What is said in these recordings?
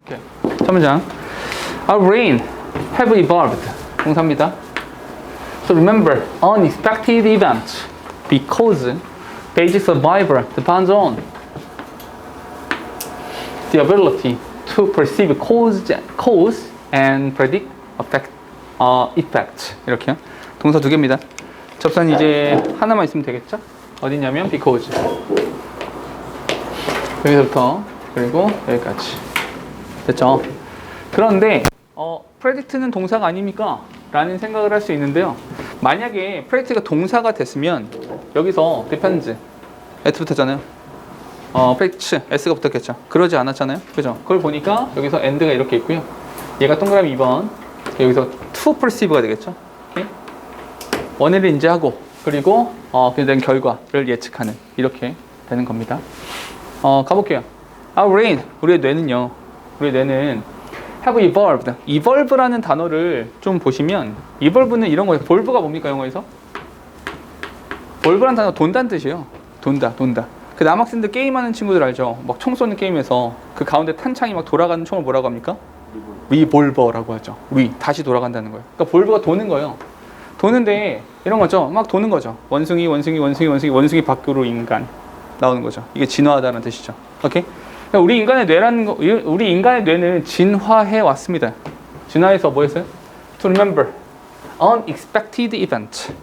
첫 문장. Our brain have evolved. 동사입니다. So remember, unexpected events because basic survival depends on the ability to perceive cause and predict effect. 이렇게요. 동사 두 개입니다. 접선 이제 하나만 있으면 되겠죠? 어디냐면 because. 여기서부터 그리고 여기까지. 됐죠? 그런데 predict는 동사가 아닙니까? 라는 생각을 할 수 있는데요. 만약에 predict가 동사가 됐으면 여기서 depends at 붙었잖아요. predict s가 붙었겠죠. 그러지 않았잖아요. 그죠? 그걸 보니까 여기서 and가 이렇게 있고요. 얘가 동그라미 2번. 여기서 to perceive가 되겠죠. 오케이? 원인을 인지하고 그리고 그된 결과를 예측하는 이렇게 되는 겁니다. 가볼게요. Our brain, 우리의 뇌는요. 우리의 뇌는 have evolved. evolve라는 단어를 좀 보시면 evolve는 이런 거예요. 볼브가 뭡니까 영어에서? 볼브라는 단어가 돈다는 뜻이에요. 돈다. 그 남학생들 게임하는 친구들 알죠? 막 총 쏘는 게임에서 그 가운데 탄창이 막 돌아가는 총을 뭐라고 합니까? 리볼버라고 하죠. 다시 돌아간다는 거예요. 그러니까 볼브가 도는 거예요. 도는데 이런 거죠. 막 도는 거죠. 원숭이 밖으로 인간 나오는 거죠. 이게 진화하다는 뜻이죠. 오케이? 그러니까 우리 인간의 뇌는 진화해 왔습니다. 진화해서 뭐 했어요? To remember unexpected event.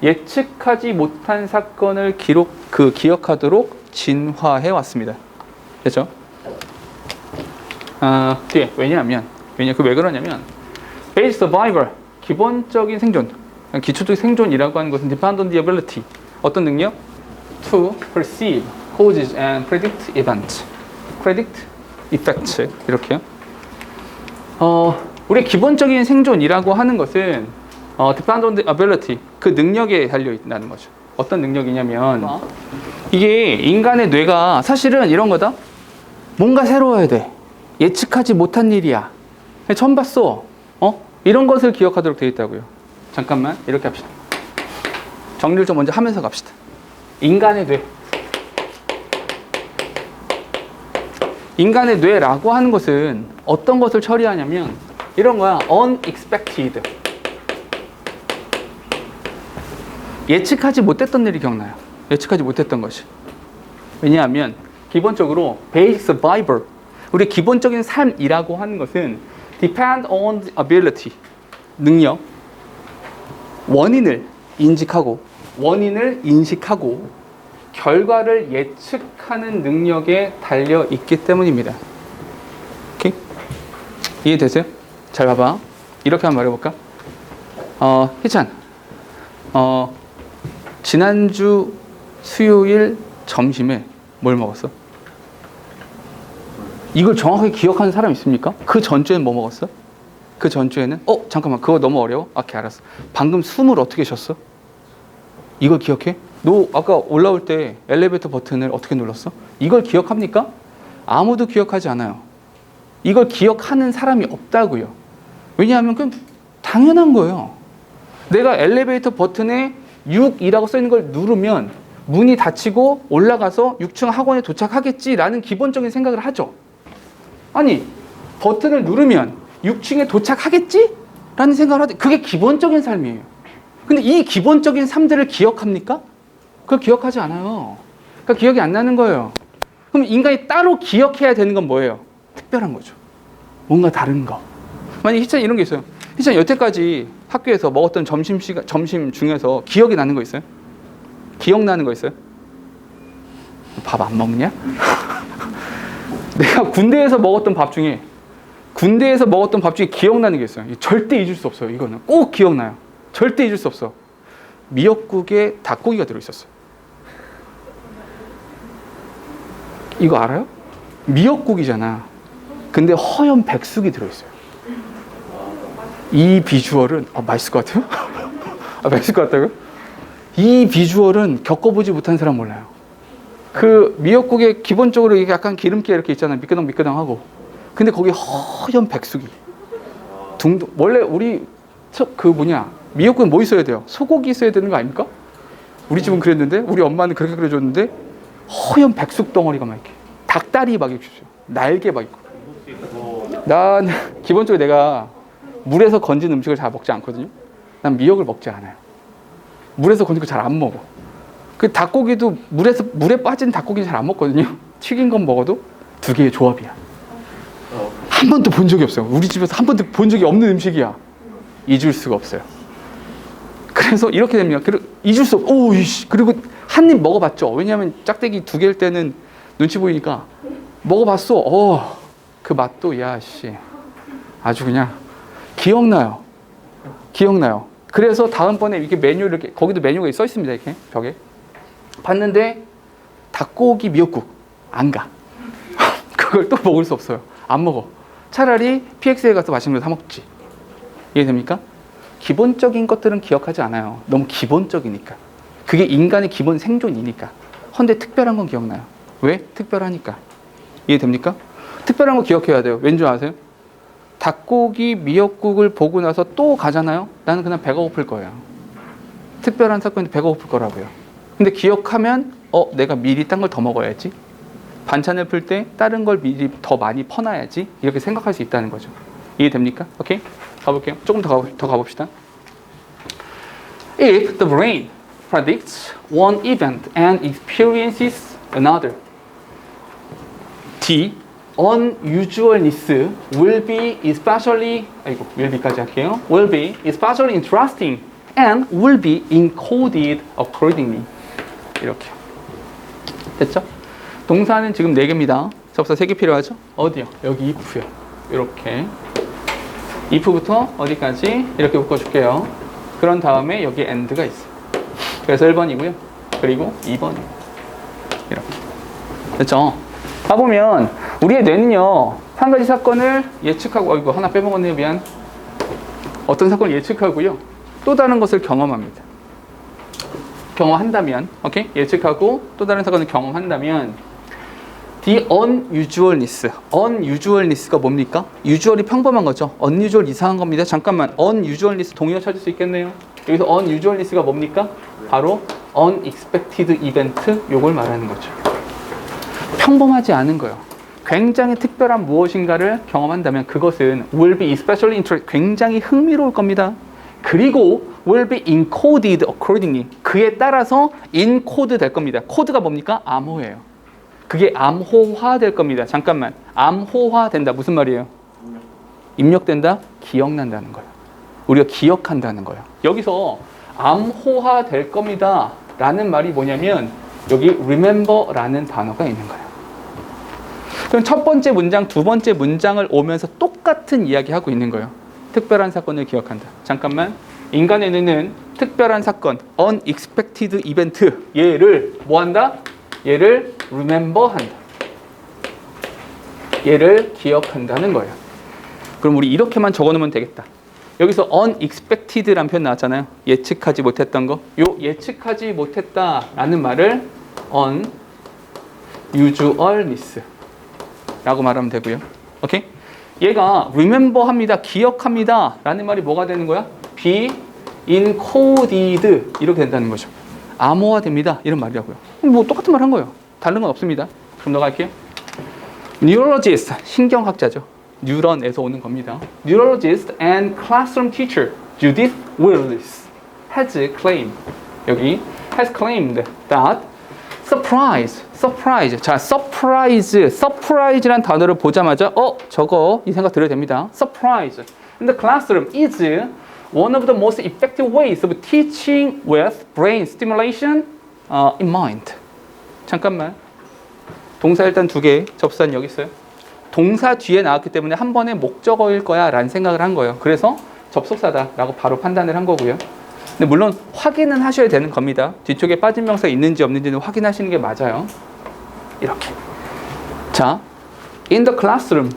예측하지 못한 사건을 기억하도록 진화해 왔습니다. 됐죠? 뒤에 왜냐면 왜 그러냐면 basic survival 기본적인 생존, 기초적인 생존이라고 하는 것은 depend on the ability 어떤 능력? To perceive causes and predict events. predict effects 이렇게요. 우리 기본적인 생존이라고 하는 것은 depend on the ability 그 능력에 달려 있다는 거죠. 어떤 능력이냐면 이게 인간의 뇌가 사실은 이런 거다. 뭔가 새로워야 돼. 예측하지 못한 일이야. 처음 봤어. 이런 것을 기억하도록 되어 있다고요. 잠깐만 이렇게 합시다. 정리를 좀 먼저 하면서 갑시다. 인간의 뇌라고 하는 것은 어떤 것을 처리하냐면 이런 거야. unexpected. 예측하지 못했던 일이 기억나요. 예측하지 못했던 것이. 왜냐하면 기본적으로 basic survival 우리 기본적인 삶이라고 하는 것은 depend on the ability 능력 원인을 인식하고 결과를 예측하는 능력에 달려 있기 때문입니다. 오케이? 이해되세요? 잘 봐봐. 이렇게 한번 말해볼까? 희찬 지난주 수요일 점심에 뭘 먹었어? 이걸 정확하게 기억하는 사람 있습니까? 그 전주에는 뭐 먹었어? 그 전주에는 잠깐만 그거 너무 어려워? 오케이 알았어. 방금 숨을 어떻게 쉬었어? 이걸 기억해? 너 아까 올라올 때 엘리베이터 버튼을 어떻게 눌렀어? 이걸 기억합니까? 아무도 기억하지 않아요. 이걸 기억하는 사람이 없다고요. 왜냐하면 그냥 당연한 거예요. 내가 엘리베이터 버튼에 6이라고 써있는 걸 누르면 문이 닫히고 올라가서 6층 학원에 도착하겠지라는 기본적인 생각을 하죠. 아니 버튼을 누르면 6층에 도착하겠지? 라는 생각을 하죠. 그게 기본적인 삶이에요. 근데 이 기본적인 삶들을 기억합니까? 그걸 기억하지 않아요. 그러니까 기억이 안 나는 거예요. 그럼 인간이 따로 기억해야 되는 건 뭐예요? 특별한 거죠. 뭔가 다른 거. 만약에 희찬이 이런 게 있어요. 희찬이 여태까지 학교에서 먹었던 점심 중에서 기억이 나는 거 있어요? 기억나는 거 있어요? 밥 안 먹냐? 내가 군대에서 먹었던 밥 중에 기억나는 게 있어요. 절대 잊을 수 없어요. 이거는 꼭 기억나요. 절대 잊을 수 없어. 미역국에 닭고기가 들어있었어요. 이거 알아요? 미역국이잖아. 근데 허연 백숙이 들어있어요. 이 비주얼은 맛있을 것 같아요? 맛있을 것 같다고요? 이 비주얼은 겪어보지 못한 사람 몰라요. 그 미역국에 기본적으로 약간 기름기가 이렇게 있잖아요. 미끄덩미끄덩하고. 근데 거기 허연 백숙이. 원래 우리 미역국은 뭐 있어야 돼요? 소고기 있어야 되는 거 아닙니까? 우리 집은 그랬는데 우리 엄마는 그렇게 끓여줬는데 허연 백숙 덩어리가 막 이렇게 닭다리 막 이렇게 날개 막 있고 난 기본적으로 내가 물에서 건진 음식을 잘 먹지 않거든요. 난 미역을 먹지 않아요. 물에서 건진 거 잘 안 먹어. 그 닭고기도 물에 빠진 닭고기는 잘 안 먹거든요. 튀긴 건 먹어도 두 개의 조합이야. 한 번도 본 적이 없어요. 우리 집에서 한 번도 본 적이 없는 음식이야. 잊을 수가 없어요. 그래서 이렇게 됩니다. 잊을 수 없. 오, 이씨. 그리고 한 입 먹어봤죠. 왜냐하면 짝대기 두 개일 때는 눈치 보이니까 먹어봤어. 그 맛도 야씨 아주 그냥 기억나요. 그래서 다음번에 이렇게 메뉴를 거기도 메뉴가 써 있습니다. 이렇게 벽에 봤는데 닭고기 미역국 안 가. 그걸 또 먹을 수 없어요. 안 먹어. 차라리 PX에 가서 맛있는 거 사 먹지. 이해됩니까? 기본적인 것들은 기억하지 않아요. 너무 기본적이니까. 그게 인간의 기본 생존이니까. 헌데 특별한 건 기억나요. 왜? 특별하니까. 이해됩니까? 특별한 거 기억해야 돼요. 왠지 아세요? 닭고기 미역국을 보고 나서 또 가잖아요. 나는 그냥 배가 고플 거예요. 특별한 사건인데 배가 고플 거라고요. 근데 기억하면 내가 미리 딴 걸 더 먹어야지. 반찬을 풀 때 다른 걸 미리 더 많이 퍼놔야지. 이렇게 생각할 수 있다는 거죠. 이해됩니까? 오케이? 가볼게요. 조금 더 가봅시다. If the brain predicts one event and experiences another, the unusualness will be especially will be especially interesting and will be encoded accordingly. 이렇게 됐죠? 동사는 지금 4개입니다. 접사 3개 필요하죠? 어디요? 여기 if요. 이렇게 if부터 어디까지 이렇게 묶어줄게요. 그런 다음에 여기 and가 있어요. 그래서 1번이고요. 그리고 2번이에요. 이렇게 됐죠? 가보면 우리의 뇌는요 한 가지 사건을 예측하고 이거 하나 빼먹었네요. 미안. 어떤 사건을 예측하고요 또 다른 것을 경험합니다. 경험한다면 오케이? 예측하고 또 다른 사건을 경험한다면 the unusualness가 뭡니까? usual이 평범한 거죠. unusual 이상한 겁니다. 잠깐만. unusualness 동의어 찾을 수 있겠네요. 여기서 unusualness가 뭡니까? 바로 unexpected event 요걸 말하는 거죠. 평범하지 않은 거예요. 굉장히 특별한 무엇인가를 경험한다면 그것은 will be especially interesting, 굉장히 흥미로울 겁니다. 그리고 will be encoded accordingly, 그에 따라서 encode 될 겁니다. 코드가 뭡니까? 암호예요. 그게 암호화 될 겁니다. 잠깐만. 암호화 된다. 무슨 말이에요? 입력된다? 기억난다는 거예요. 우리가 기억한다는 거예요. 여기서 암호화 될 겁니다 라는 말이 뭐냐면 여기 remember라는 단어가 있는 거예요. 그럼 첫 번째 문장, 두 번째 문장을 오면서 똑같은 이야기 하고 있는 거예요. 특별한 사건을 기억한다. 잠깐만. 인간의 뇌는 특별한 사건, unexpected event, 얘를 뭐 한다? 얘를 remember 한다. 얘를 기억한다는 거예요. 그럼 우리 이렇게만 적어놓으면 되겠다. 여기서 unexpected라는 표현 나왔잖아요. 예측하지 못했던 거. 요 예측하지 못했다라는 말을 unusualness 라고 말하면 되고요. 오케이? 얘가 remember 합니다. 기억합니다. 라는 말이 뭐가 되는 거야? be encoded 이렇게 된다는 거죠. 암호화 됩니다. 이런 말이라고요. 뭐 똑같은 말 한 거예요. 다른 건 없습니다. 그럼 넘어갈게요. Neurologist, 신경학자죠. 뉴런에서 오는 겁니다. Neurologist and classroom teacher Judith Willis has claimed, 여기 has claimed that surprise. 자, surprise란 단어를 보자마자 저거 이 생각 들어야 됩니다. Surprise in the classroom is one of the most effective ways of teaching with brain stimulation in mind. 잠깐만. 동사 일단 2개, 접수한 여기 있어요. 동사 뒤에 나왔기 때문에 한 번에 목적어일 거야 라는 생각을 한 거예요. 그래서 접속사다라고 바로 판단을 한 거고요. 근데 물론 확인은 하셔야 되는 겁니다. 뒤쪽에 빠진 명사가 있는지 없는지는 확인하시는 게 맞아요. 이렇게. 자, in the classroom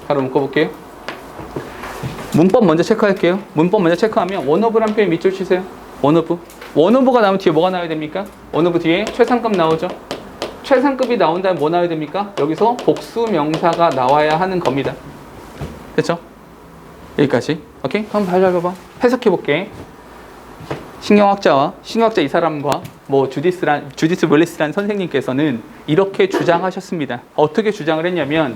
바로 묶어볼게요. 문법 먼저 체크할게요. 문법 먼저 체크하면 원어브란 표현 밑줄 치세요. 원어브가 나오면 뒤에 뭐가 나와야 됩니까? 원어브 뒤에 최상급 나오죠. 최상급이 나온다면 뭐 나와야 됩니까? 여기서 복수 명사가 나와야 하는 겁니다. 됐죠? 여기까지. 오케이? 한번 봐봐. 해석해볼게. 신경학자 이 사람과 주디스 윌리스라는 선생님께서는 이렇게 주장하셨습니다. 어떻게 주장을 했냐면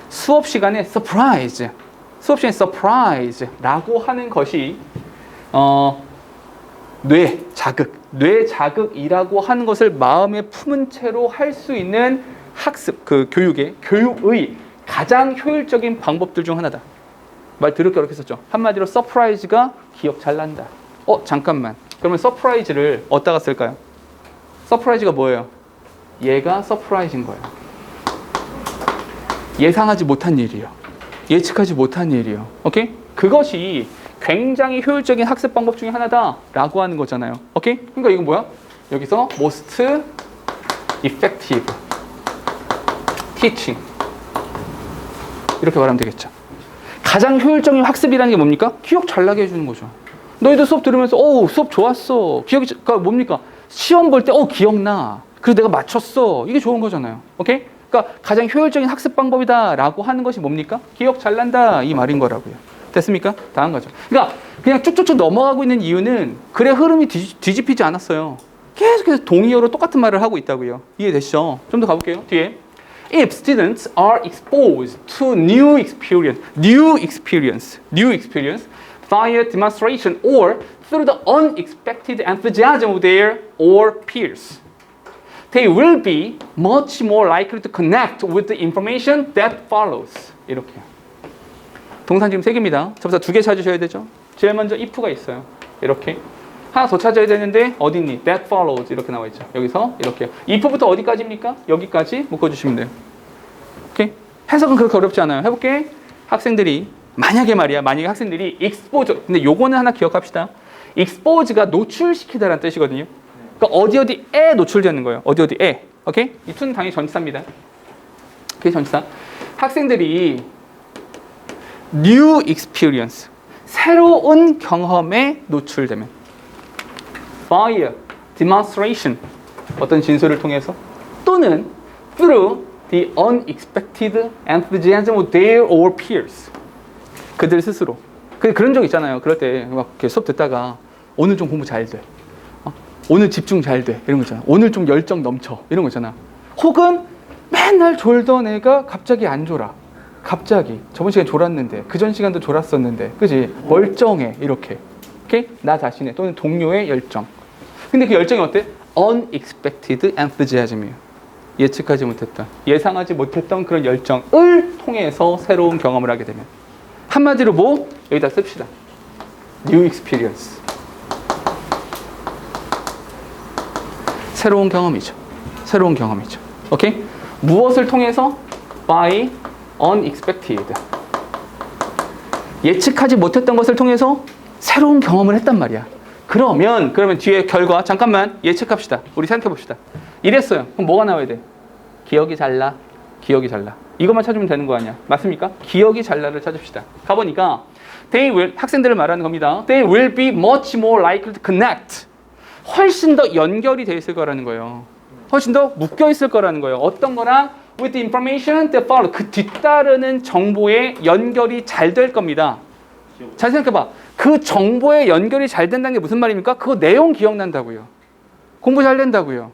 수업 시간에 surprise, 수업 시간에 surprise라고 하는 것이 뇌 자극이라고 하는 것을 마음에 품은 채로 할 수 있는 학습, 교육의 가장 효율적인 방법들 중 하나다. 말 더럽게 어렵게 썼죠. 한마디로 서프라이즈가 기억 잘 난다. 잠깐만. 그러면 서프라이즈를 어디다가 쓸까요? 서프라이즈가 뭐예요? 얘가 서프라이즈인 거예요. 예상하지 못한 일이요. 예측하지 못한 일이요. 오케이? 그것이 굉장히 효율적인 학습 방법 중에 하나다라고 하는 거잖아요. 오케이? 그러니까 이건 뭐야? 여기서 most effective teaching 이렇게 말하면 되겠죠. 가장 효율적인 학습이라는 게 뭡니까? 기억 잘 나게 해주는 거죠. 너희도 수업 들으면서 수업 좋았어. 그러니까 뭡니까? 시험 볼 때 기억나. 그래서 내가 맞췄어. 이게 좋은 거잖아요. 오케이? 그러니까 가장 효율적인 학습 방법이다라고 하는 것이 뭡니까? 기억 잘 난다 이 말인 거라고요. 됐습니까? 다음 거죠. 그러니까 그냥 쭉쭉쭉 넘어가고 있는 이유는 글의 흐름이 뒤집히지 않았어요. 계속해서 동의어로 똑같은 말을 하고 있다고요. 이해되시죠? 좀 더 가볼게요. 뒤에 If students are exposed to new experience via demonstration or through the unexpected enthusiasm of their or peers, they will be much more likely to connect with the information that follows. 이렇게. 동사 지금 3개입니다. 접사 2개 찾으셔야 되죠. 제일 먼저 if가 있어요. 이렇게. 하나 더 찾아야 되는데 어디 있니? That follows 이렇게 나와 있죠. 여기서 이렇게. if부터 어디까지입니까? 여기까지 묶어주시면 돼요. 오케이? 해석은 그렇게 어렵지 않아요. 해볼게. 학생들이 만약에 학생들이 expose, 근데 요거는 하나 기억합시다. expose가 노출시키다라는 뜻이거든요. 그러니까 어디에 노출되는 거예요. 어디에. 오케이? 이 투는 당연히 전치사입니다. 그게 전치사. 학생들이 new experience, 새로운 경험에 노출되면 via demonstration, 어떤 진술을 통해서 또는 through the unexpected enthusiasm of their or peers, 그들 스스로. 그런 적 있잖아요. 그럴 때 막 수업 듣다가 오늘 좀 공부 잘 돼. 오늘 집중 잘 돼. 이런 거 있잖아. 오늘 좀 열정 넘쳐. 이런 거 있잖아. 혹은 맨날 졸던 애가 갑자기 안 졸아. 갑자기 저번 시간에 졸았는데 그 전 시간도 졸았었는데 그지? 멀쩡해. 이렇게. 오케이? 나 자신의 또는 동료의 열정. 근데 그 열정이 어때? unexpected enthusiasm이에요. 예측하지 못했던, 예상하지 못했던 그런 열정을 통해서 새로운 경험을 하게 되면 한마디로 뭐? 여기다 씁시다. new experience. 새로운 경험이죠. 오케이? 무엇을 통해서? by unexpected. 예측하지 못했던 것을 통해서 새로운 경험을 했단 말이야. 그러면 뒤에 결과 잠깐만 예측합시다. 우리 생각해 봅시다. 이랬어요. 그럼 뭐가 나와야 돼? 기억이 잘 나. 이것만 찾으면 되는 거 아니야? 맞습니까? 기억이 잘 나를 찾읍시다. 가보니까 학생들을 말하는 겁니다. They will be much more likely to connect. 훨씬 더 연결이 돼 있을 거라는 거예요. 훨씬 더 묶여 있을 거라는 거예요. 어떤 거랑? With the information that follow. 그 뒤따르는 정보에 연결이 잘 될 겁니다. 잘 생각해봐. 그 정보에 연결이 잘 된다는 게 무슨 말입니까? 그거 내용 기억난다고요. 공부 잘 된다고요.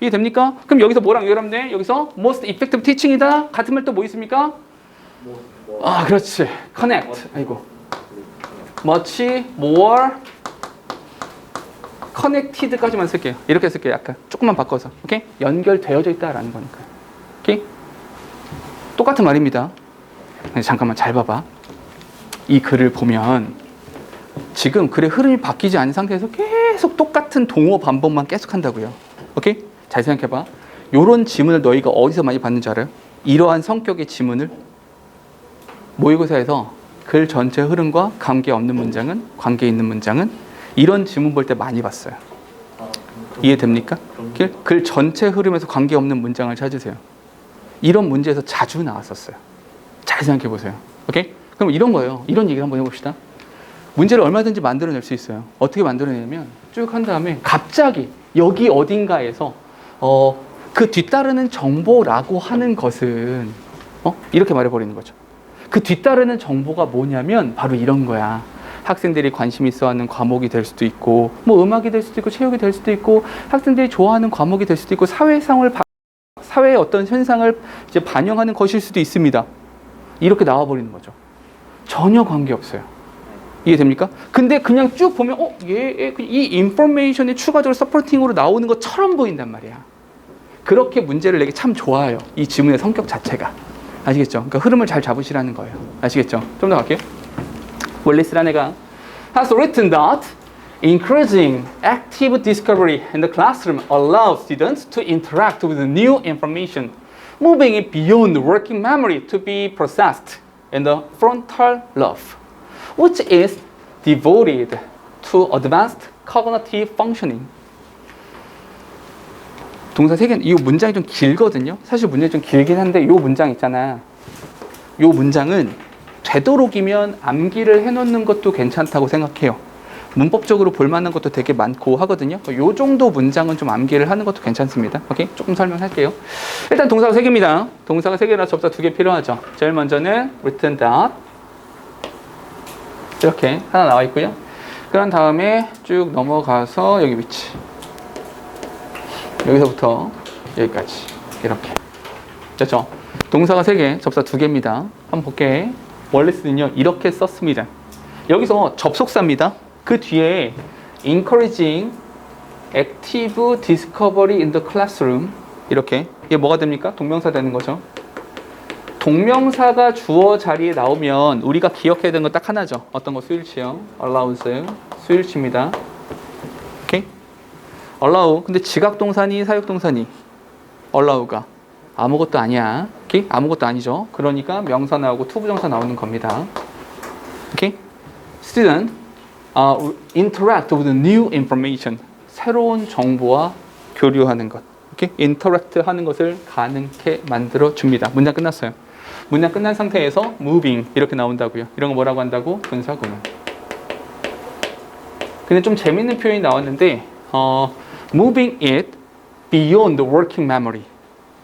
이해됩니까? 그럼 여기서 뭐랑 연결하면 돼? 여기서 most effective teaching이다. 같은 말 또 뭐 있습니까? 그렇지. connect. 아이고. much more connected까지만 쓸게요. 이렇게 쓸게요. 약간 조금만 바꿔서. 오케이? 연결되어져 있다라는 거니까. 오케이? 똑같은 말입니다. 잠깐만 잘 봐봐. 이 글을 보면 지금 글의 흐름이 바뀌지 않은 상태에서 계속 똑같은 동어 반복만 계속 한다고요. 오케이? 잘 생각해봐. 요런 지문을 너희가 어디서 많이 봤는지 알아요? 이러한 성격의 지문을 모의고사에서 글 전체 흐름과 관계 있는 문장은 이런 지문 볼 때 많이 봤어요. 이해됩니까? 글 전체 흐름에서 관계 없는 문장을 찾으세요. 이런 문제에서 자주 나왔었어요. 잘 생각해 보세요. 오케이? 그럼 이런 거예요. 이런 얘기를 한번 해봅시다. 문제를 얼마든지 만들어낼 수 있어요. 어떻게 만들어내냐면 쭉 한 다음에 갑자기 여기 어딘가에서 그 뒤따르는 정보라고 하는 것은 이렇게 말해버리는 거죠. 그 뒤따르는 정보가 뭐냐면 바로 이런 거야. 학생들이 관심 있어하는 과목이 될 수도 있고 뭐 음악이 될 수도 있고 체육이 될 수도 있고 학생들이 좋아하는 과목이 될 수도 있고 사회의 어떤 현상을 이제 반영하는 것일 수도 있습니다. 이렇게 나와버리는 거죠. 전혀 관계없어요. 이해됩니까? 근데 그냥 쭉 보면 이 인포메이션이 추가적으로 서포팅으로 나오는 것처럼 보인단 말이야. 그렇게 문제를 내기 참 좋아요. 이 지문의 성격 자체가. 아시겠죠? 그러니까 흐름을 잘 잡으시라는 거예요. 아시겠죠? 좀 더 갈게요. 웰리스라는 애가 has written that encouraging active discovery in the classroom allows students to interact with new information, moving it beyond working memory to be processed in the frontal lobe, which is devoted to advanced cognitive functioning. 동사 3개, 이 문장이 좀 길거든요. 사실 문장이 좀 길긴 한데 이 문장 있잖아. 이 문장은 되도록이면 암기를 해놓는 것도 괜찮다고 생각해요. 문법적으로 볼만한 것도 되게 많고 하거든요. 이 정도 문장은 좀 암기를 하는 것도 괜찮습니다. 오케이? 조금 설명할게요. 일단 동사가 3개입니다. 동사가 3개라 접사 2개 필요하죠. 제일 먼저는 written that 이렇게 하나 나와 있고요. 그런 다음에 쭉 넘어가서 여기 위치, 여기서부터 여기까지 이렇게 됐죠? 동사가 3개, 접사 2개입니다. 한번 볼게. 월리스는요 이렇게 썼습니다. 여기서 접속사입니다. 그 뒤에 encouraging active discovery in the classroom 이렇게, 이게 뭐가 됩니까? 동명사 되는 거죠. 동명사가 주어 자리에 나오면 우리가 기억해야 되는 건 딱 하나죠. 어떤 거? 수일치요. allows 수일치입니다. 오케이? allow. 근데 지각동사니 사역동사니? allow가 아무것도 아니야. 오케이? 아무것도 아니죠. 그러니까 명사 나오고 투부정사 나오는 겁니다. 오케이? student interact with new information. 새로운 정보와 교류하는 것. 오케이? interact 하는 것을 가능케 만들어 줍니다. 문장 끝났어요. 문장 끝난 상태에서 moving 이렇게 나온다고요. 이런 거 뭐라고 한다고? 분사구문. 근데 좀 재밌는 표현이 나왔는데 moving it beyond the working memory.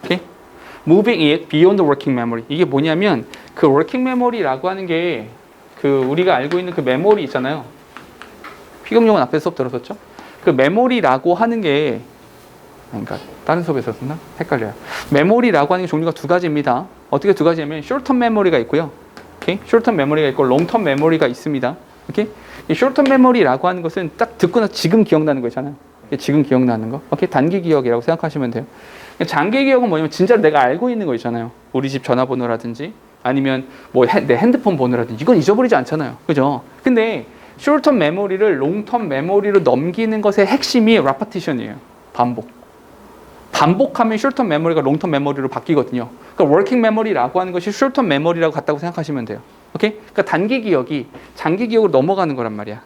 오케이? moving it beyond the working memory. 이게 뭐냐면 그 working memory라고 하는 게 그 우리가 알고 있는 그 메모리 있잖아요. 피금용은 앞에 수업 들었었죠? 그 메모리라고 하는 게, 그러니까 다른 수업에서 썼나? 헷갈려요. 메모리라고 하는 게 종류가 2가지입니다. 어떻게 2가지냐면 short-term memory가 있고요. 오케이? short-term memory가 있고 long-term memory가 있습니다. 오케이? 이 short-term memory라고 하는 것은 딱 듣고나 지금 기억나는 거 있잖아요. 지금 기억나는 거. 오케이? 단기 기억이라고 생각하시면 돼요. 장기 기억은 뭐냐면 진짜로 내가 알고 있는 거 있잖아요. 우리 집 전화번호라든지 아니면 뭐 내 핸드폰 번호라든지 이건 잊어버리지 않잖아요. 그죠? 근데 short-term memory를 long-term memory로 넘기는 것의 핵심이 repetition이에요. 반복. 반복하면 short-term memory가 long-term memory로 바뀌거든요. 그러니까 working memory라고 하는 것이 short-term memory라고 같다고 생각하시면 돼요. 오케이? 그러니까 단기 기억이 장기 기억으로 넘어가는 거란 말이야.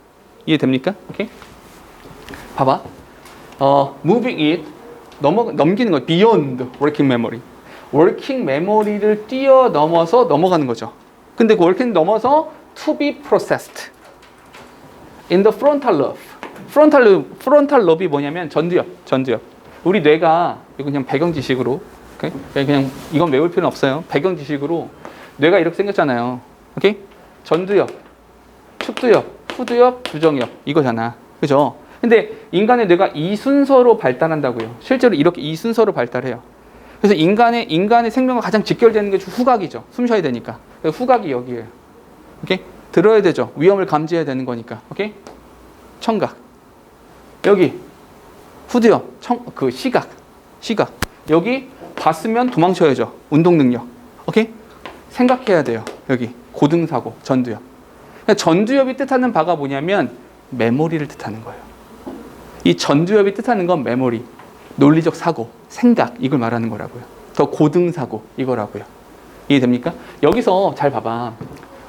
이해됩니까? 오케이? 봐봐. moving it 넘기는 거 beyond working memory. working memory를 뛰어넘어서 넘어가는 거죠. 근데 그 working 넘어서 to be processed in the frontal lobe. frontal lobe이 뭐냐면 전두엽. 우리 뇌가 이거 그냥 배경 지식으로, 오케이? 그냥 이건 외울 필요는 없어요. 배경 지식으로 뇌가 이렇게 생겼잖아요. 오케이? 전두엽, 축두엽, 후두엽, 주정엽 이거잖아. 그죠? 근데 인간의 뇌가 이 순서로 발달한다고요. 실제로 이렇게 이 순서로 발달해요. 그래서 인간의 생명과 가장 직결되는 게 후각이죠. 숨 쉬어야 되니까. 후각이 여기에요. 오케이? 들어야 되죠. 위험을 감지해야 되는 거니까. 오케이? 청각. 여기 후두엽, 시각. 여기 봤으면 도망쳐야죠. 운동 능력. 오케이? 생각해야 돼요. 여기 고등사고, 전두엽. 전두엽이 뜻하는 바가 뭐냐면 메모리를 뜻하는 거예요. 이 전두엽이 뜻하는 건 메모리, 논리적 사고, 생각 이걸 말하는 거라고요. 더 고등사고 이거라고요. 이해됩니까? 여기서 잘 봐봐.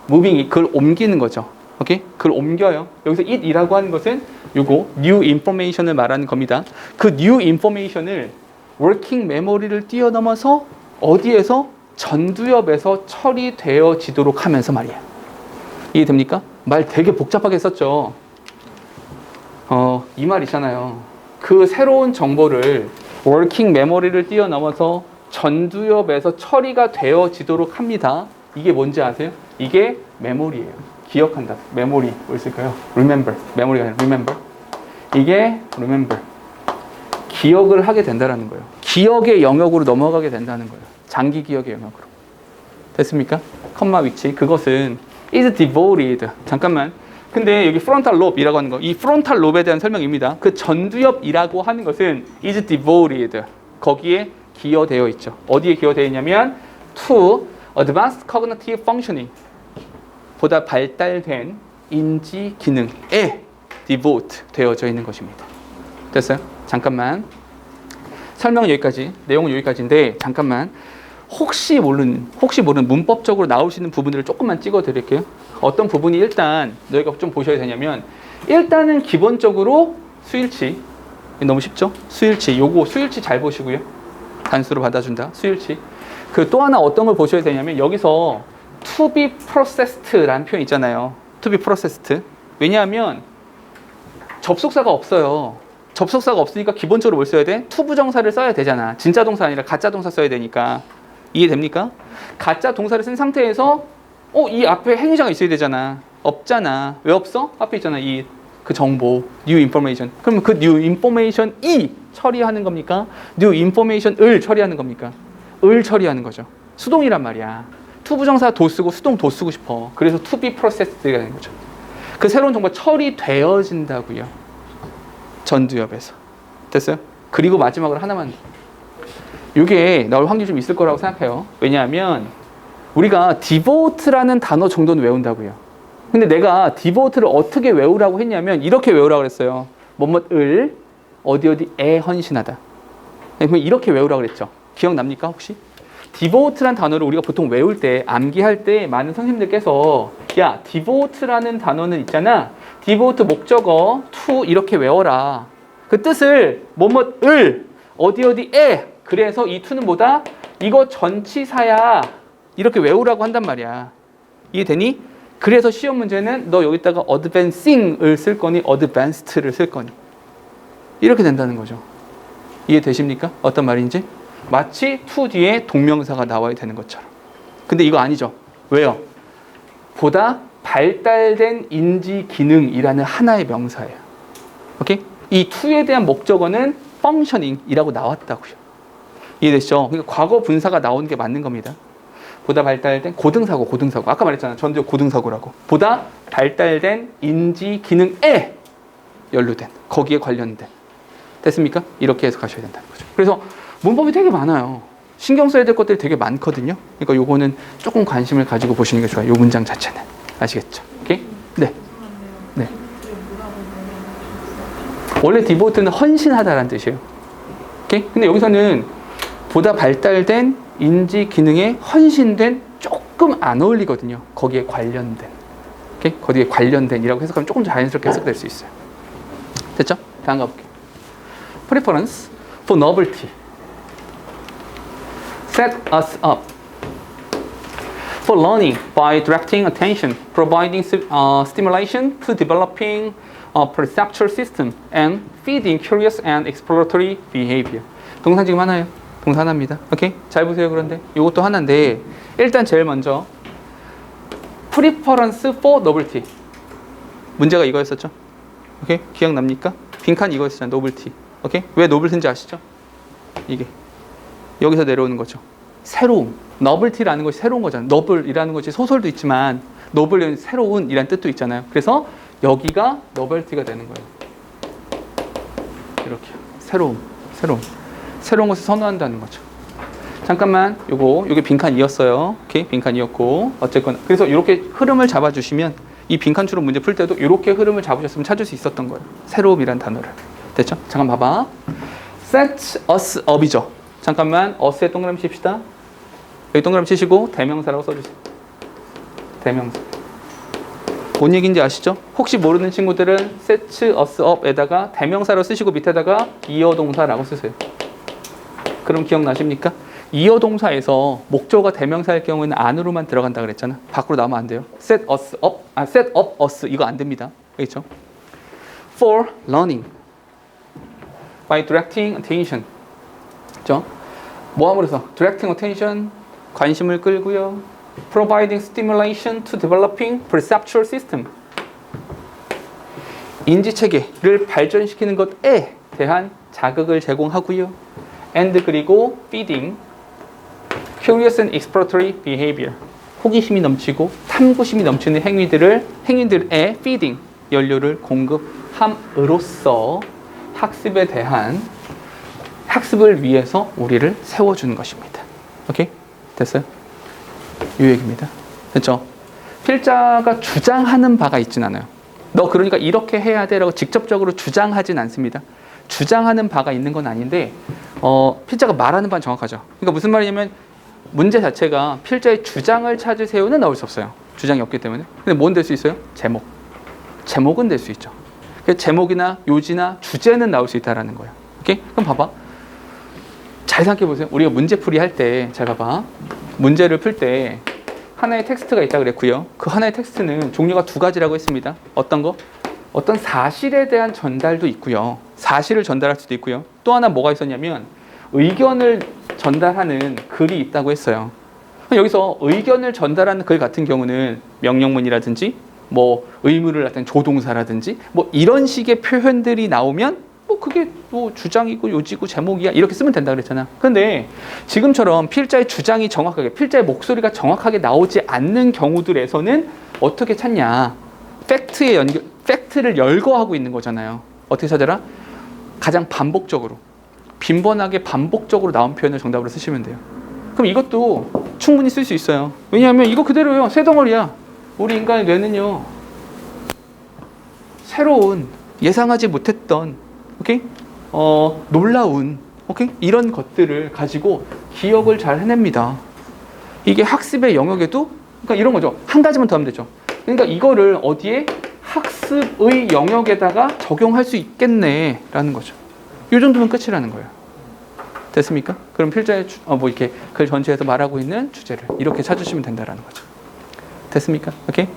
moving이 그걸 옮기는 거죠. 오케이? 그걸 옮겨요. 여기서 it이라고 하는 것은 요거 new information을 말하는 겁니다. 그 new information을 working memory를 뛰어넘어서 어디에서? 전두엽에서 처리되어지도록 하면서 말이야. 이해됩니까? 말 되게 복잡하게 썼죠. 이 말 있잖아요. 그 새로운 정보를 working memory를 뛰어넘어서 전두엽에서 처리가 되어지도록 합니다. 이게 뭔지 아세요? 이게 메모리예요. 기억한다. 메모리 뭐 있을까요? remember. 메모리가 아니라 remember. 이게 remember. 기억을 하게 된다는 거예요. 기억의 영역으로 넘어가게 된다는 거예요. 장기 기억의 영역으로. 됐습니까? 컴마 위치. 그것은 is devoted. 잠깐만. 근데 여기 frontal lobe이라고 하는 거, 이 frontal lobe에 대한 설명입니다. 그 전두엽이라고 하는 것은 is devoted. 거기에 기여되어 있죠. 어디에 기여되어 있냐면 to advanced cognitive functioning. 보다 발달된 인지 기능에 devote 되어져 있는 것입니다. 됐어요? 잠깐만. 설명은 여기까지, 내용은 여기까지인데 잠깐만. 혹시 모르는 문법적으로 나올 수 있는 부분들을 조금만 찍어 드릴게요. 어떤 부분이 일단 너희가 좀 보셔야 되냐면, 일단은 기본적으로 수일치. 너무 쉽죠? 수일치. 요거 수일치 잘 보시고요. 단수로 받아준다. 수일치. 그 또 하나 어떤 걸 보셔야 되냐면, 여기서 to be processed라는 표현 있잖아요. to be processed. 왜냐하면 접속사가 없어요. 접속사가 없으니까 기본적으로 뭘 써야 돼? to 부정사를 써야 되잖아. 진짜 동사 아니라 가짜 동사 써야 되니까. 이해됩니까? 가짜 동사를 쓴 상태에서 이 앞에 행위자가 있어야 되잖아. 없잖아. 왜 없어? 앞에 있잖아. 그 정보, new information. 그러면 그 new information이 처리하는 겁니까? new information을 처리하는 겁니까? 을 처리하는 거죠. 수동이란 말이야. to 부정사 도 쓰고 수동 도 쓰고 싶어. 그래서 to be processed가 되는 거죠. 그 새로운 정보가 처리되어진다고요. 전두엽에서. 됐어요? 그리고 마지막으로 하나만. 이게 나올 확률이 좀 있을 거라고 생각해요. 왜냐하면 우리가 devote라는 단어 정도는 외운다고요. 근데 내가 devote를 어떻게 외우라고 했냐면 이렇게 외우라고 그랬어요. 뭐뭐을 어디에 헌신하다. 이렇게 외우라고 그랬죠. 기억납니까 혹시? devote라는 단어를 우리가 보통 외울 때, 암기할 때 많은 선생님들께서 야, devote라는 단어는 있잖아. devote 목적어 to 이렇게 외워라. 그 뜻을 뭐뭐을 어디에 그래서 이 to는 뭐다? 이거 전치사야. 이렇게 외우라고 한단 말이야. 이해되니? 그래서 시험 문제는 너 여기다가 advancing을 쓸 거니 advanced를 쓸 거니 이렇게 된다는 거죠. 이해되십니까? 어떤 말인지? 마치 to 뒤에 동명사가 나와야 되는 것처럼. 근데 이거 아니죠. 왜요? 보다 발달된 인지 기능이라는 하나의 명사예요. 오케이? 이 to에 대한 목적어는 functioning이라고 나왔다고요. 이해되시죠? 그러니까 과거 분사가 나오는 게 맞는 겁니다. 보다 발달된 고등사고. 아까 말했잖아. 전두엽 고등사고라고. 보다 발달된 인지 기능에 연루된, 거기에 관련된. 됐습니까? 이렇게 해서 가셔야 된다는 거죠. 그래서 문법이 되게 많아요. 신경 써야 될 것들이 되게 많거든요. 그러니까 요거는 조금 관심을 가지고 보시는 게 좋아요. 요 문장 자체는. 아시겠죠? 오케이? 네. 네. 원래 devote는 헌신하다라는 뜻이에요. 오케이? 근데 여기서는 보다 발달된 인지 기능에 헌신된 조금 안 어울리거든요. 거기에 관련된. 오케이? 거기에 관련된이라고 해석하면 조금 자연스럽게 해석될 수 있어요. 됐죠? 다음 가볼게요. Preference for novelty. Set us up for learning by directing attention, providing stimulation to developing a perceptual system, and feeding curious and exploratory behavior. 동사 지금 하나예요. 동사 하나입니다. 오케이? 잘 보세요. 그런데 이것도 하나인데 일단 제일 먼저 preference for novelty. 문제가 이거였었죠? 오케이? 기억납니까? 빈칸 이거였잖아요. novelty. 오케이? 왜 novelty인지 아시죠? 이게 여기서 내려오는 거죠. 새로움. novelty라는 것이 새로운 거잖아요. noble이라는 것이 소설도 있지만 noble은 새로운이라는 뜻도 있잖아요. 그래서 여기가 novelty가 되는 거예요. 이렇게 새로운 것을 선호한다는 거죠. 잠깐만, 요게 빈칸이었어요. 오케이, 빈칸이었고 어쨌거나 그래서 이렇게 흐름을 잡아주시면 이 빈칸추로 문제 풀 때도 이렇게 흐름을 잡으셨으면 찾을 수 있었던 거예요. 새로움이란 단어를. 됐죠? 잠깐 봐봐. Set us up이죠. 잠깐만, us에 동그라미 칩시다. 여기 동그라미 치시고 대명사라고 써주세요. 대명사. 뭔 얘기인지 아시죠? 혹시 모르는 친구들은 set us up에다가 대명사로 쓰시고 밑에다가 이어동사라고 쓰세요. 그럼 기억나십니까? 이어동사에서 목적어가 대명사일 경우에는 안으로만 들어간다 그랬잖아. 밖으로 나오면 안 돼요. set up us 이거 안 됩니다. 그렇죠? For learning by directing attention. 그렇죠? 뭐 함으로써? directing attention 관심을 끌고요. providing stimulation to developing perceptual system. 인지 체계를 발전시키는 것에 대한 자극을 제공하고요. and 그리고 feeding Curious and exploratory behavior. 호기심이 넘치고 탐구심이 넘치는 행위들의 feeding, 연료를 공급함으로써 학습에 대한 학습을 위해서 우리를 세워주는 것입니다. 오케이? 됐어요? 이 얘기입니다. 됐죠? 필자가 주장하는 바가 있진 않아요. 너 그러니까 이렇게 해야 돼라고 직접적으로 주장하진 않습니다. 주장하는 바가 있는 건 아닌데 필자가 말하는 바는 정확하죠. 그러니까 무슨 말이냐면 문제 자체가 필자의 주장을 찾으세요는 나올 수 없어요. 주장이 없기 때문에. 근데 뭔 될 수 있어요? 제목. 제목은 될 수 있죠. 제목이나 요지나 주제는 나올 수 있다라는 거예요. 오케이? 그럼 봐봐. 잘 생각해 보세요. 우리가 문제풀이 할 때, 잘 봐봐. 문제를 풀 때 하나의 텍스트가 있다 그랬고요. 그 하나의 텍스트는 종류가 두 가지라고 했습니다. 어떤 거? 어떤 사실에 대한 전달도 있고요. 사실을 전달할 수도 있고요. 또 하나 뭐가 있었냐면 의견을 전달하는 글이 있다고 했어요. 여기서 의견을 전달하는 글 같은 경우는 명령문이라든지 뭐 의무를 나타낸 조동사라든지 뭐 이런 식의 표현들이 나오면 뭐 그게 뭐 주장이고 요지고 제목이야 이렇게 쓰면 된다 그랬잖아. 근데 지금처럼 필자의 주장이 정확하게 필자의 목소리가 정확하게 나오지 않는 경우들에서는 어떻게 찾냐? 팩트를 열거하고 있는 거잖아요. 어떻게 찾아라? 가장 빈번하게 반복적으로 나온 표현을 정답으로 쓰시면 돼요. 그럼 이것도 충분히 쓸 수 있어요. 왜냐하면 이거 그대로요. 새 덩어리야. 우리 인간의 뇌는요. 새로운 예상하지 못했던 오케이? 놀라운 오케이? 이런 것들을 가지고 기억을 잘 해냅니다. 이게 학습의 영역에도 그러니까 이런 거죠. 한 가지만 더 하면 되죠. 그러니까 이거를 어디에 학습의 영역에다가 적용할 수 있겠네라는 거죠. 이 정도면 끝이라는 거예요. 됐습니까? 그럼 필자의 뭐 이렇게 글 전체에서 말하고 있는 주제를 이렇게 찾으시면 된다라는 거죠. 됐습니까? 오케이?